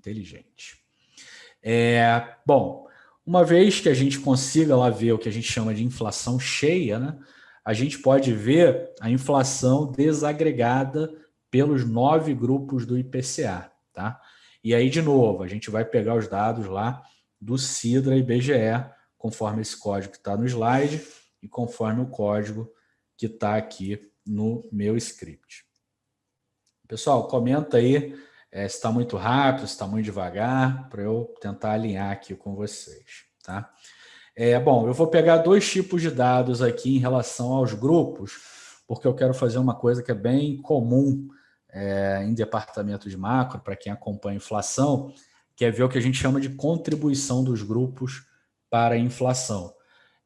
inteligente. Bom, uma vez que a gente consiga lá ver o que a gente chama de inflação cheia, né, a gente pode ver a inflação desagregada pelos 9 grupos do IPCA. Tá? E aí, de novo, a gente vai pegar os dados lá do Sidra e IBGE, conforme esse código que está no slide e conforme o código que está aqui no meu script. Pessoal, comenta aí se está muito rápido, se está muito devagar, para eu tentar alinhar aqui com vocês. Tá? Bom, eu vou pegar 2 tipos de dados aqui em relação aos grupos, porque eu quero fazer uma coisa que é bem comum em departamento de macro, para quem acompanha inflação, que é ver o que a gente chama de contribuição dos grupos para a inflação.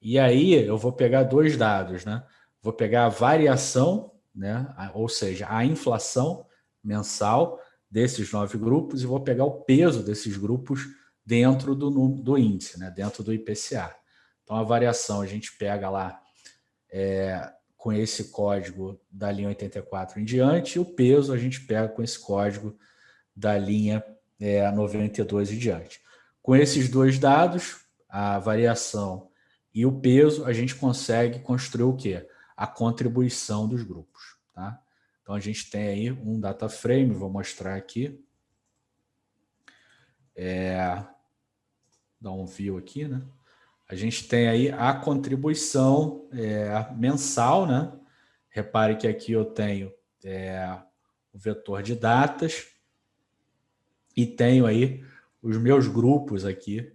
E aí eu vou pegar 2 dados, né? Vou pegar a variação, né? Ou seja, a inflação mensal desses 9 grupos e vou pegar o peso desses grupos dentro do índice, né? Dentro do IPCA. Então, a variação a gente pega lá com esse código da linha 84 em diante, e o peso a gente pega com esse código da linha 92 em diante. Com esses 2 dados, a variação e o peso, a gente consegue construir o quê? A contribuição dos grupos. Tá? Então, a gente tem aí um data frame, vou mostrar aqui. Dar um view aqui, né? A gente tem aí a contribuição mensal, né? Repare que aqui eu tenho o vetor de datas e tenho aí os meus grupos aqui,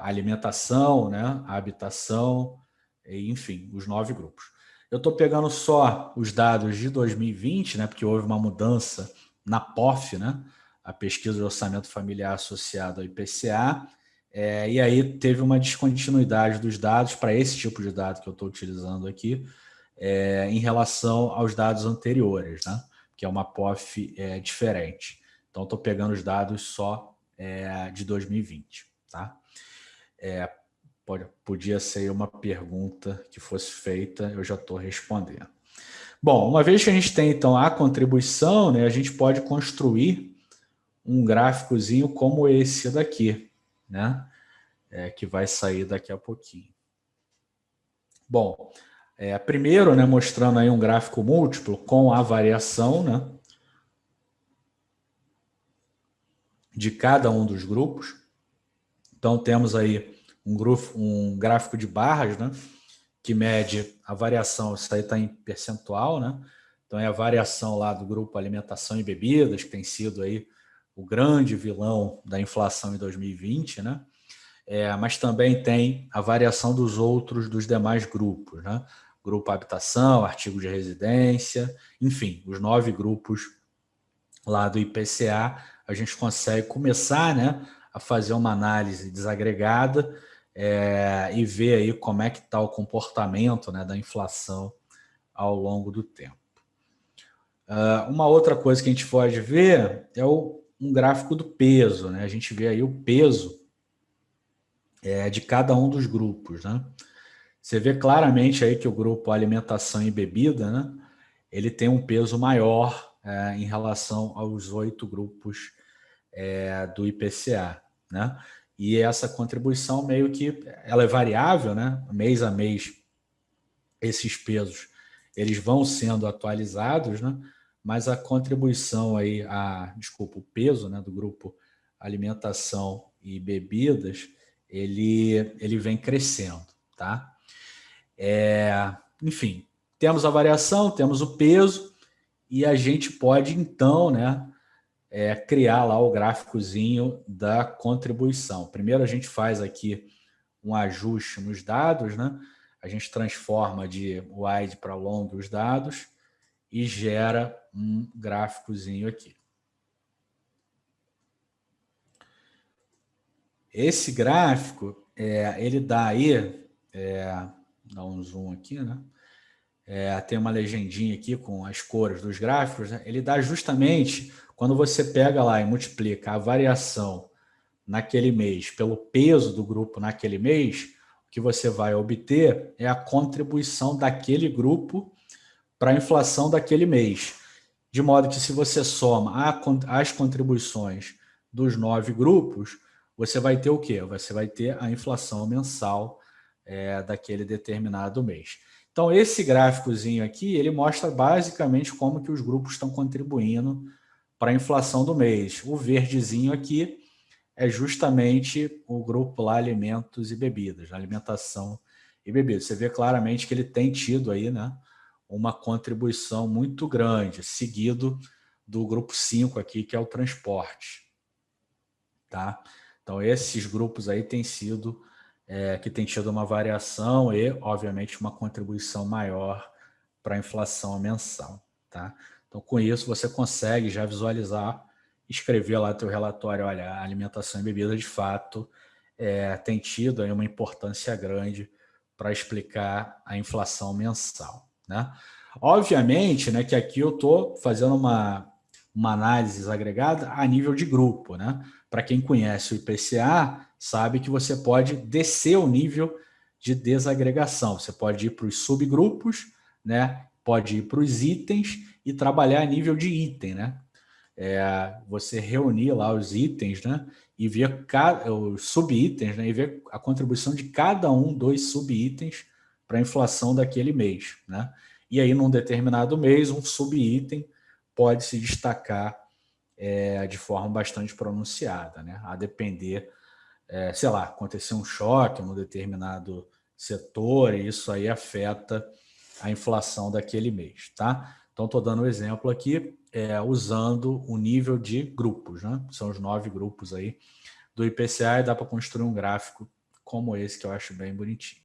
alimentação, né? Habitação, enfim, os 9 grupos. Eu estou pegando só os dados de 2020, né? Porque houve uma mudança na POF, né? A pesquisa de orçamento familiar associada ao IPCA, e aí teve uma descontinuidade dos dados para esse tipo de dado que eu estou utilizando aqui, em relação aos dados anteriores, né? Que é uma POF diferente. Então, estou pegando os dados só de 2020. Tá? Podia ser uma pergunta que fosse feita, eu já estou respondendo. Bom, uma vez que a gente tem, então, a contribuição, né, a gente pode construir um gráficozinho como esse daqui, né? Que vai sair daqui a pouquinho. Bom, primeiro, né, mostrando aí um gráfico múltiplo com a variação, né, de cada um dos grupos. Então, temos aí um gráfico de barras, né, que mede a variação, isso aí está em percentual, né? Então, é a variação lá do grupo alimentação e bebidas, que tem sido aí o grande vilão da inflação em 2020, né? Mas também tem a variação dos demais grupos, né? Grupo habitação, artigo de residência, enfim, os 9 grupos lá do IPCA, a gente consegue começar, né, a fazer uma análise desagregada e ver aí como é que está o comportamento, né, da inflação ao longo do tempo. Uma outra coisa que a gente pode ver é um gráfico do peso, né? A gente vê aí o peso de cada um dos grupos, né? Você vê claramente aí que o grupo alimentação e bebida, né, ele tem um peso maior em relação aos 8 grupos do IPCA, né? E essa contribuição meio que ela é variável, né? Mês a mês esses pesos eles vão sendo atualizados, né? Mas a contribuição aí, o peso, né, do grupo alimentação e bebidas, ele vem crescendo, tá? Enfim, temos a variação, temos o peso e a gente pode então, né, criar lá o gráficozinho da contribuição. Primeiro a gente faz aqui um ajuste nos dados, né? A gente transforma de wide para long os dados e gera um gráficozinho aqui. Esse gráfico, ele dá aí, dá um zoom aqui, né? Tem uma legendinha aqui com as cores dos gráficos, né? Ele dá justamente, quando você pega lá e multiplica a variação naquele mês pelo peso do grupo naquele mês, o que você vai obter é a contribuição daquele grupo para a inflação daquele mês. De modo que se você soma as contribuições dos 9 grupos, você vai ter o quê? Você vai ter a inflação mensal daquele determinado mês. Então, esse gráficozinho aqui, ele mostra basicamente como que os grupos estão contribuindo para a inflação do mês. O verdezinho aqui é justamente o grupo lá alimentos e bebidas, alimentação e bebidas. Você vê claramente que ele tem tido aí, né, uma contribuição muito grande, seguido do grupo 5 aqui, que é o transporte. Tá? Então, esses grupos aí têm sido, que têm tido uma variação e, obviamente, uma contribuição maior para a inflação mensal. Tá? Então, com isso, você consegue já visualizar, escrever lá teu relatório, olha, a alimentação e bebida, de fato, tem tido aí uma importância grande para explicar a inflação mensal. Né? Obviamente, né, que aqui eu estou fazendo uma análise agregada a nível de grupo. Né? Para quem conhece o IPCA, sabe que você pode descer o nível de desagregação. Você pode ir para os subgrupos, né? Pode ir para os itens e trabalhar a nível de item. Né? Você reunir lá os itens, né? E ver os subitens, né? E ver a contribuição de cada um dos subitens para a inflação daquele mês. Né? E aí, num determinado mês, um subitem pode se destacar de forma bastante pronunciada, né? A depender, sei lá, acontecer um choque num determinado setor, e isso aí afeta a inflação daquele mês, tá? Então, estou dando um exemplo aqui, usando o nível de grupos, né? São os 9 grupos aí do IPCA, e dá para construir um gráfico como esse, que eu acho bem bonitinho.